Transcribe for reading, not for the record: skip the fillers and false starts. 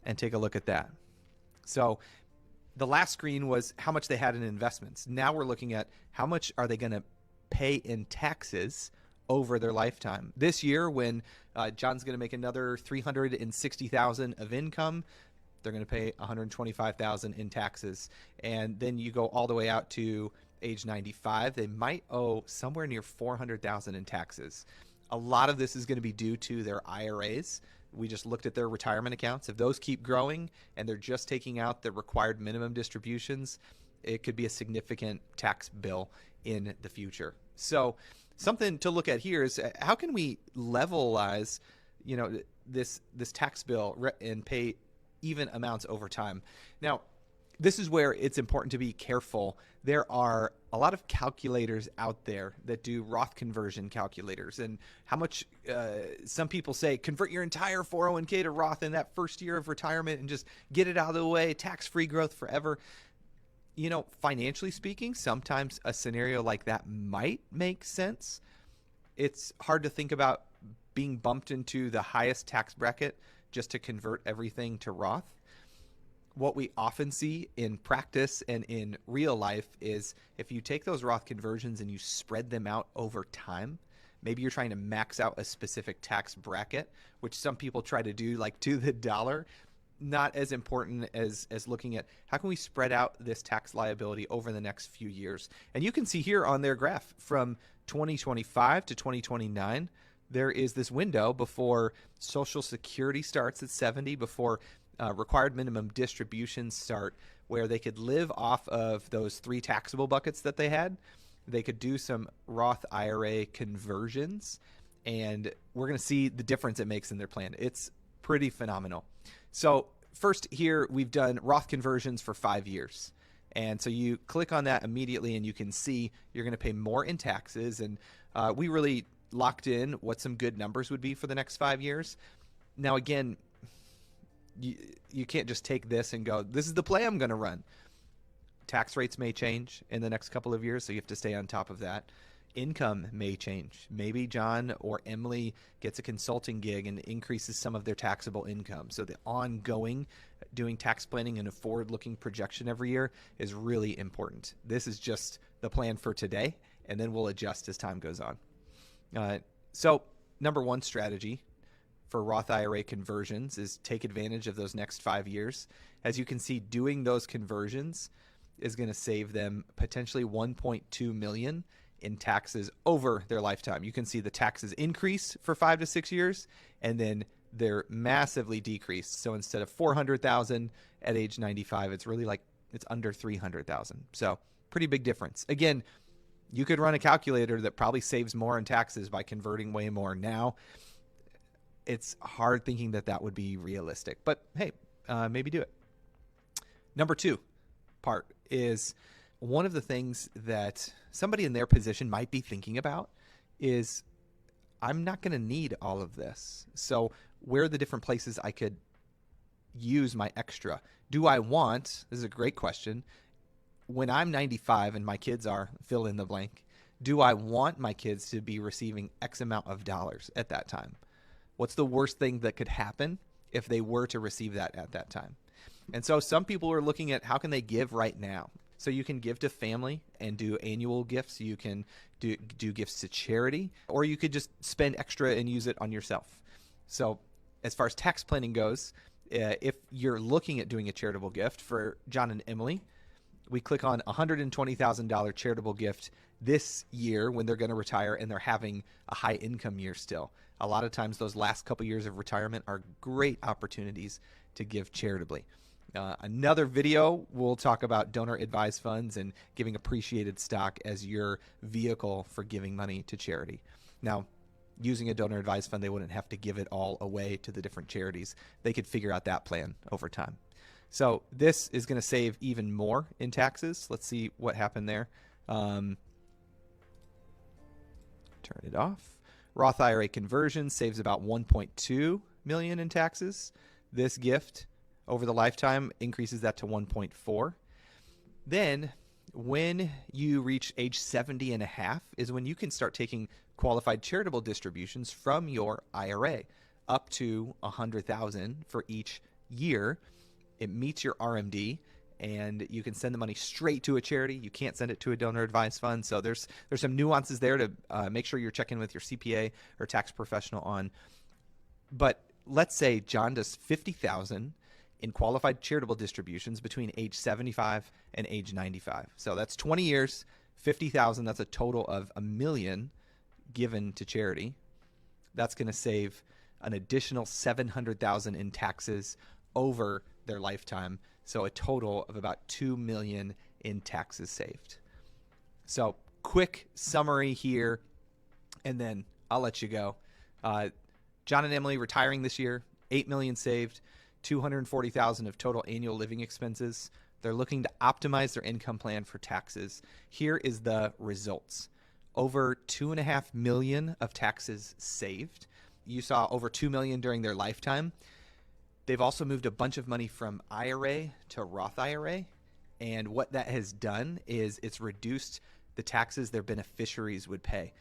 and take a look at that. So the last screen was how much they had in investments. Now we're looking at how much are they going to pay in taxes over their lifetime. This year, when John's going to make another $360,000 of income, they're going to pay $125,000 in taxes. And then you go all the way out to age 95, they might owe somewhere near $400,000 in taxes. A lot of this is going to be due to their IRAs. We just looked at their retirement accounts. If those keep growing and they're just taking out the required minimum distributions, it could be a significant tax bill in the future. So something to look at here is how can we levelize, this tax bill and pay even amounts over time. Now, this is where it's important to be careful. There are a lot of calculators out there that do Roth conversion calculators, and how much some people say convert your entire 401k to Roth in that first year of retirement and just get it out of the way, tax-free growth forever. Financially speaking, sometimes a scenario like that might make sense. It's hard to think about being bumped into the highest tax bracket just to convert everything to Roth. What we often see in practice and in real life is if you take those Roth conversions and you spread them out over time, maybe you're trying to max out a specific tax bracket, which some people try to do like to the dollar. Not as important as looking at how can we spread out this tax liability over the next few years. And you can see here on their graph from 2025 to 2029, there is this window before Social Security starts at 70, before required minimum distributions start, where they could live off of those 3 taxable buckets that they had. They could do some Roth IRA conversions, and we're going to see the difference it makes in their plan. It's pretty phenomenal. So first here, we've done Roth conversions for 5 years. And so you click on that immediately and you can see you're going to pay more in taxes. And we really locked in what some good numbers would be for the next 5 years. Now, again, you can't just take this and go, this is the play I'm going to run. Tax rates may change in the next couple of years, so you have to stay on top of that. Income may change. Maybe John or Emily gets a consulting gig and increases some of their taxable income. So the ongoing doing tax planning and a forward-looking projection every year is really important. This is just the plan for today, and then we'll adjust as time goes on. So number one strategy for Roth IRA conversions is take advantage of those next 5 years. As you can see, doing those conversions is going to save them potentially $1.2 million in taxes over their lifetime. You can see the taxes increase for 5 to 6 years, and then they're massively decreased. So instead of $400,000 at age 95, it's really like it's under $300,000. So pretty big difference. Again, you could run a calculator that probably saves more in taxes by converting way more now. It's hard thinking that that would be realistic, but hey, maybe do it. Number 2 part is one of the things that somebody in their position might be thinking about is I'm not going to need all of this. So where are the different places I could use my extra? Do I want, this is a great question, when I'm 95 and my kids are fill in the blank, do I want my kids to be receiving X amount of dollars at that time? What's the worst thing that could happen if they were to receive that at that time? And so some people are looking at how can they give right now? So you can give to family and do annual gifts. You can do gifts to charity, or you could just spend extra and use it on yourself. So as far as tax planning goes, if you're looking at doing a charitable gift for John and Emily, we click on $120,000 charitable gift this year when they're going to retire and they're having a high income year still. A lot of times those last couple years of retirement are great opportunities to give charitably. Another video, we'll talk about donor advised funds and giving appreciated stock as your vehicle for giving money to charity. Now, using a donor advised fund, they wouldn't have to give it all away to the different charities. They could figure out that plan over time. So this is going to save even more in taxes. Let's see what happened there. Turn it off. Roth IRA conversion saves about $1.2 million in taxes. This gift over the lifetime increases that to 1.4. Then when you reach age 70 and a half is when you can start taking qualified charitable distributions from your IRA up to $100,000 for each year, it meets your RMD, and you can send the money straight to a charity. You can't send it to a donor advised fund. So there's some nuances there to make sure you're checking with your CPA or tax professional on. But let's say John does $50,000 in qualified charitable distributions between age 75 and age 95. So that's 20 years, $50,000. That's a total of $1 million given to charity. That's going to save an additional $700,000 in taxes over their lifetime. So a total of about $2 million in taxes saved. So quick summary here, and then I'll let you go. John and Emily retiring this year, $8 million saved, $240,000 of total annual living expenses. They're looking to optimize their income plan for taxes. Here is the results. Over $2.5 million of taxes saved. You saw over $2 million during their lifetime. They've also moved a bunch of money from IRA to Roth IRA. And what that has done is it's reduced the taxes their beneficiaries would pay.